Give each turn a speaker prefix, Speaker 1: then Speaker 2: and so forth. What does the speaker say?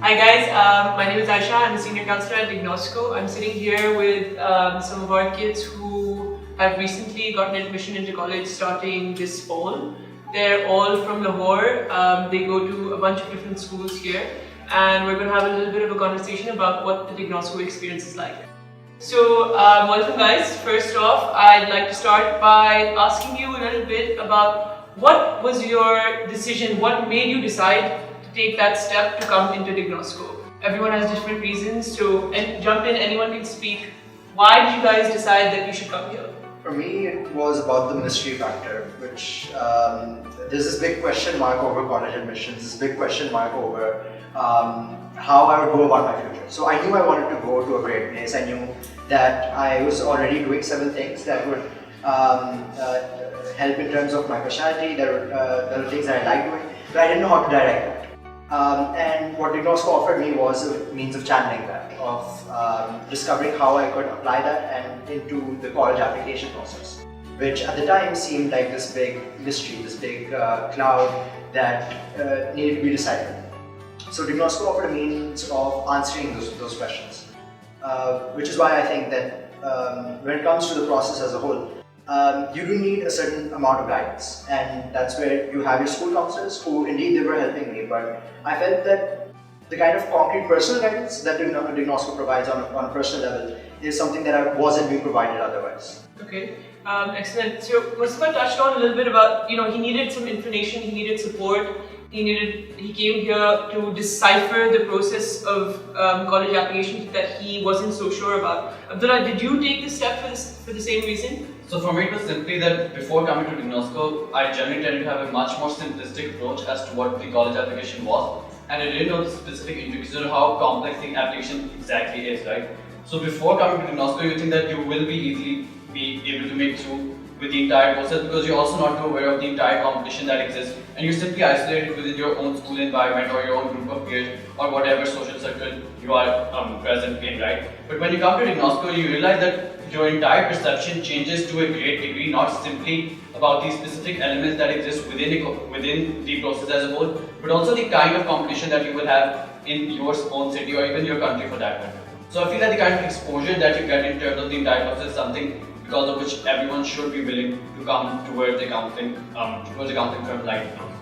Speaker 1: Hi guys, my name is Ayesha. I'm a senior counselor at Dignosco. I'm sitting here with some of our kids who have recently gotten admission into college starting this fall. They're all from Lahore. They go to a bunch of different schools here, and we're going to have a little bit of a conversation about what the Dignosco experience is like. So, welcome guys. First off, I'd like to start by asking you a little bit about what was your decision, what made you decide to take that step to come into Dignosco? Everyone has different reasons, so jump in, anyone can speak. Why did you guys decide that you should come here?
Speaker 2: For me, it was about the mystery factor, which there's this big question mark over college admissions, this big question mark over how I would go about my future. So I knew I wanted to go to a great place. I knew that I was already doing several things that would help in terms of my personality. There were things that I liked doing, but I didn't know how to direct that. And what Dignosco offered me was a means of channeling that, of discovering how I could apply that and into the college application process, which at the time seemed like this big mystery, this big cloud that needed to be decided. So Dignosco offered a means of answering those questions, which is why I think that when it comes to the process as a whole, you do need a certain amount of guidance, and that's where you have your school counselors who indeed they were helping me, but I felt that the kind of concrete personal guidance that Dignosco provides on a personal level is something that I wasn't being provided otherwise.
Speaker 1: Okay, excellent. So Mustafa touched on a little bit about, he needed some information, he needed support, he came here to decipher the process of college applications that he wasn't so sure about. Abdullah, did you take this step for the same reason?
Speaker 3: So for me, it was simply that before coming to Dignosco, I generally tended to have a much more simplistic approach as to what the college application was, and I didn't know the specific intricacies or how complex the application exactly is, right? So before coming to Dignosco, you think that you will easily be able to make through with the entire process because you're also not aware of the entire competition that exists, and you're simply isolated within your own school environment or your own group of peers or whatever social circle you are present in, right? But when you come to Dignosco, you realize that your entire perception changes to a great degree, not simply about the specific elements that exist within the process as a whole, but also the kind of competition that you will have in your own city or even your country for that matter. So I feel that the kind of exposure that you get in terms of the entire process is something because of which everyone should be willing to come towards a counseling firm like Dignosco.